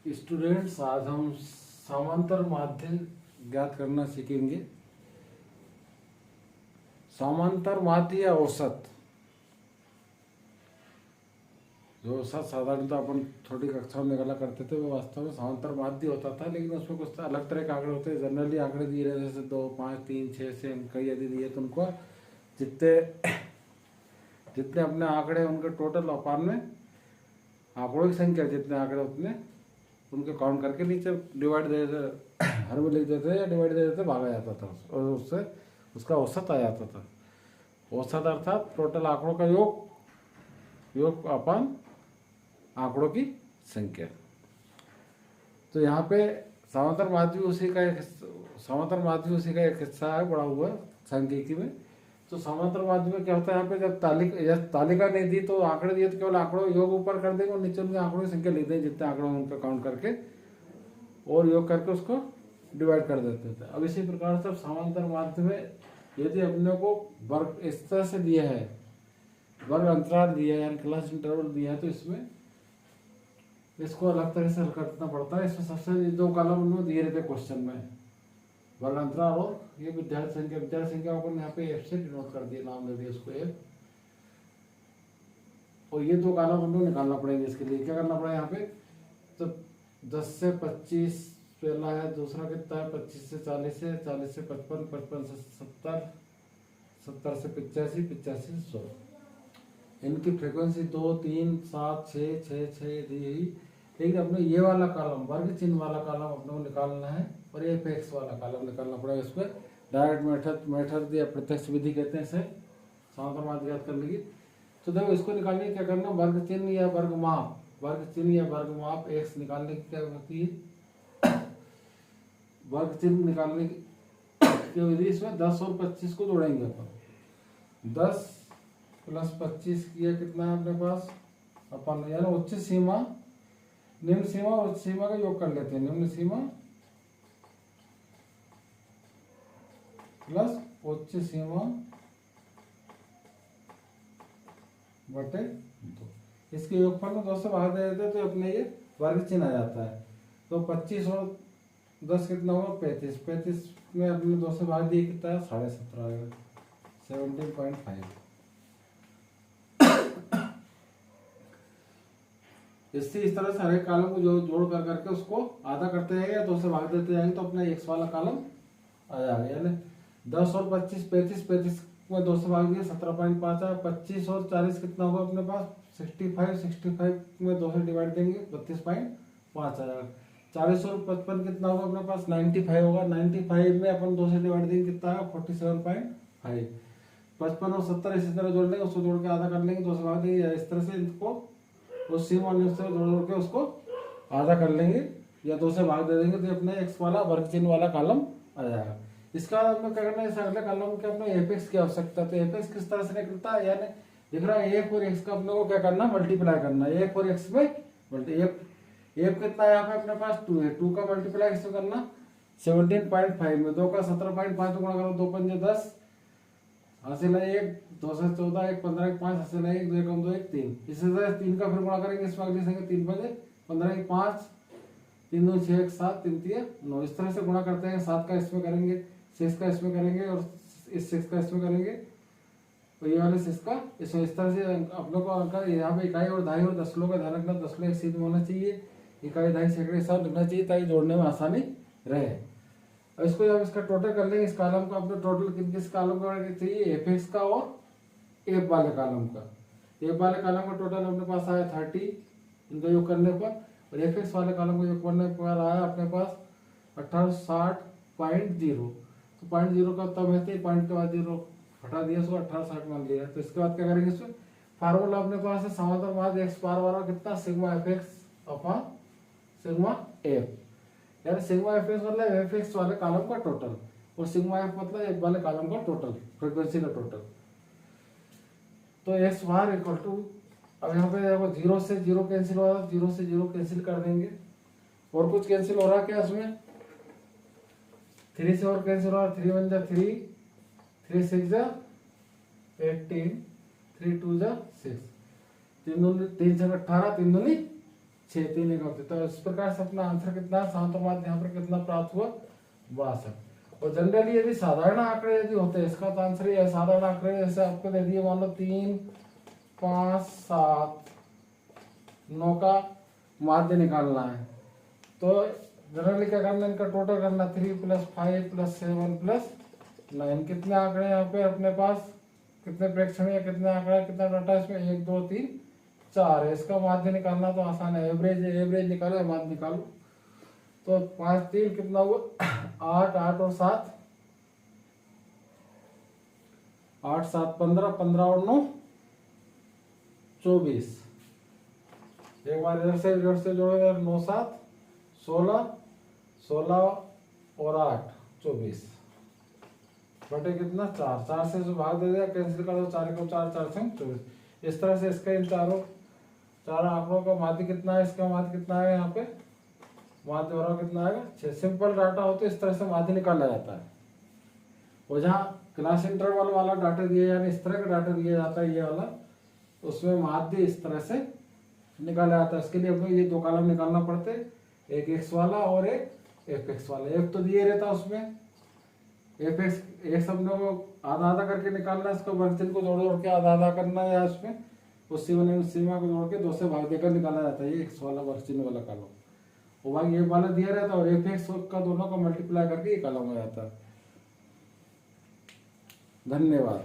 Students, आज हम समांतर माध्य ज्ञात करना सीखेंगे। समांतर माध्य या औसत, जो औसत साधारणतः अपन छोटी कक्षा में निकाला करते थे, वो वास्तव में समांतर माध्य होता था, लेकिन उसमें कुछ अलग तरह के आंकड़े होते हैं। जनरली आंकड़े दिए रहते जैसे 2, 5, 3, 6 से कई यदि दिए तो उनको जितने जितने अपने आंकड़े उनके टोटल अपान में आंकड़ों की संख्या, जितने आंकड़े उतने उनके काउंट करके नीचे डिवाइड दे देते, हर में लिख देते या डिवाइड दे देते, भागा जाता था और उससे उसका औसत आ जाता था। औसत अर्थात टोटल आंकड़ों का योग अपन आंकड़ों की संख्या। तो यहाँ पे समांतर माध्य उसी का एक हिस्सा है, बड़ा हुआ सांख्यिकी में। तो समांतर माध्य में क्या होता है, यहाँ पे जब तालिका नहीं दी तो आंकड़े दिए तो केवल आंकड़ों योग ऊपर कर देंगे और नीचे उनके आंकड़ों की संख्या लिख देंगे, जितने आंकड़े उनका काउंट करके और योग करके उसको डिवाइड कर देते थे। अब इसी प्रकार से समांतर माध्य में यदि अपने को वर्ग इस तरह से दिया है, वर्ग अंतराल दिया है यानी क्लास इंटरवल दिया है, तो इसमें इसको अलग तरह से हल करना पड़ता है। इसमें सबसे 2 कॉलम उनमें दिए रहते क्वेश्चन में, वर्ग अंतराल और ये विद्यार्थी संख्या को यहाँ पे एफ से डिनोट कर दिया, नाम दे दिया उसको एफ। और ये 2 कॉलम उनको निकालना पड़ेगा। इसके लिए क्या करना पड़ेगा यहाँ पे, तो 10 से 25 पहला है, दूसरा कितना है 25 से 40 है, 40 से 55, 55 से 70, 70 से 85, 85 से 100। इनकी फ्रीक्वेंसी 2, 3, 7, 6, 6, 6 यही। लेकिन अपने ये वाला कॉलम, वर्ग चिन्ह वाला कॉलम अपने को निकालना है और ये एपेक्स वाला कॉलम निकालना पड़ेगा। इसमें डायरेक्ट मेथड या प्रत्यक्ष विधि कहते हैं इसे, समांतर माध्य ज्ञात करने की। तो देखो इसको निकालने की क्या करना, वर्ग चिन्ह या वर्ग माप एक्स निकालने की क्या होती है, वर्ग चिन्ह निकालने की विधि। इसमें 10 और 25 को जोड़ेंगे अपन। 10 + 25 किया कितना है अपने पास अपन, यानी उच्च सीमा निम्न सीमा और उच्च सीमा का योग कर लेते हैं। निम्न सीमा प्लस उच्च सीमा बटे 2, इसके योगफल में 2 से भाग दे देते तो अपने ये वर्ग चिन्ह आ जाता है। तो 25 और 10 कितना हुआ 35, 35 में अपने 2 से भाग दिए कितना है 17.5 आएगा, 17.5। इससे इस तरह से हर एक कॉलम को जोड़ कर करके उसको आधा करते जाएंगे या 2 से भाग देते जाएंगे तो अपना एक्स वाला कॉलम आ जाएगा। यानी 10 और 25 35 में 2 से भाग दिया 17.5 आया। 25 और 40 कितना होगा अपने पास 65 में 2 से डिवाइड देंगे 32.5 आएगा। 40 और 55 कितना होगा अपने पास 95 होगा। 95 में अपन 2 से डिवाइड देंगे कितना आएगा 47.5। 55 और 70 इसी तरह जोड़ लेंगे, उसको जोड़ के आधा कर लेंगे, 2 से भाग देंगे, इस तरह से इनको उस सीमा से जोड़ के उसको आधा कर लेंगे या 2 से भाग दे देंगे तो अपने एक्स वाला वर्ग चिन्ह वाला कॉलम आ जाएगा। इसका बाद अपने क्या करना है, इस अगले कॉलम के अपने एपेक्स की आवश्यकता है। तो एपेक्स किस तरह से निकलता है, यानी दिख रहा है 1 और x का अपने को क्या करना है मल्टीप्लाई करना है। 1 और x में एक कितना है यहाँ पे अपने पास 2 है, 2 का मल्टीप्लाई किससे करना 17.5 में 2 का 17.5 गुणा करो 2 पंजे 10, हासिल है 1, 2 से 14, 1 15, 1 5, हासिल है 1, 2 कम 2 1 3। इसी तरह 3 का फिर गुणा करेंगे, इसमें अगली संख्या 3 पंजे 15, 5, 3 2 6 1 7, 3 3 9। इस तरह से गुणा करते हैं। 7 का इसमें करेंगे, 6 का इसमें करेंगे और इस 6 का इसमें करेंगे और ये वाले 6 का इसमें। इस तरह से अपनों को अंक यहाँ पे इकाई और दहाई और दशमलव का ध्यान रखना, दशमलव एक सीध में होना चाहिए, इकाई दहाई सैकड़े के साथ लिखना चाहिए ताकि जोड़ने में आसानी रहे। और इसको जब इसका टोटल कर लेंगे, इस कॉलम का अपने टोटल किस कॉलम का चाहिए एपेक्स का और एफ वाले कॉलम का। एफ वाले कॉलम का टोटल अपने पास आया 30 इनका योग करने पर, और एपेक्स वाले कॉलम का योग करने पर आया अपने पास 1860.0। तो 0.0 का तब है पॉइंट के बाद 0 हटा दिया, उसको 1860 मान लिया। तो इसके बाद क्या करेंगे, इसमें फार्मूला अपने पास है समांतर माध्य एक्स पार वाला कितना sigma F x upon sigma F, यानी सिग्मा एफ एक्स मतलब एफ एक्स वाले कॉलम का टोटल और सिग्मा एफ मतलब एफ वाले कॉलम का टोटल, फ्रीक्वेंसी का टोटल। तो एक्स बार इक्वल टू, अब यहाँ पे देखो 0 से 0 कैंसिल हो रहा है, 0 से 0 कैंसिल कर देंगे। और कुछ कैंसिल हो रहा है क्या इसमें, 3 से और कैंसिल हो रहा है, 3 1 जा 3, 3 6 जा 18, 3 2 जा 6, 3 से 18, 3 दूनी 6 3 1 तो इस प्रकार से अपना आंसर कितना शांत माध्य यहाँ पर कितना प्राप्त हुआ 62। और जनरली यदि साधारण आंकड़े यदि होते हैं इसका तो आंसर ये है, साधारण आंकड़े जैसे आपको दे दिए मान लो 3 5 7 9 का माध्य निकालना है तो जनरली क्या करना है, इनका टोटल करना 3 + 5 + 7 + 9। कितने आंकड़े यहाँ पे अपने पास, कितने प्रेक्षण या कितने आंकड़े, कितना डाटा इसमें 1 2 3 4 है। इसका माध्य निकालना तो आसान है, एवरेज निकालो माध्य निकालो। तो 5 3 कितना हुआ 8 8 और 7 8 7 15 15 और 9 24। एक बार इधर से जोड़ो 9 7 16 16 और 8 24 बटे कितना 4 4 से जो भाग दे दिया कैंसिल कर दो 4 को 4 4 से 24। इस तरह से इसका इन चारों आंकड़ों का माध्य कितना है, इसका माध्य कितना है, यहाँ पे माध्य और कितना आएगा 6। सिंपल डाटा हो तो इस तरह से माध्य निकाला जाता है। और जहाँ क्लास इंटरवल वाला डाटा दिया यानी इस तरह का डाटा दिया जाता है ये वाला, उसमें माध्य इस तरह से निकाला जाता है। इसके लिए हमको ये 2 कॉलम निकालना पड़ते, एक एक्स वाला और एक एफ एक्स वाला। एक तो दिए रहता है उसमें एफ एक्स, एक सब को आधा आधा करके निकालना है, इसको वर्गचिन्ह को जोड़ के आधा आधा करना है उसमें, उस सीमा को जोड़ के 2 से भाग देकर निकाला जाता है ये एक्स वाला वर्गचिन्ह वाला कॉलम। वो भाग ये वाला दिया रहता है और एफ एक्स का दोनों का मल्टीप्लाई करके ये कॉलम हो जाता है। धन्यवाद।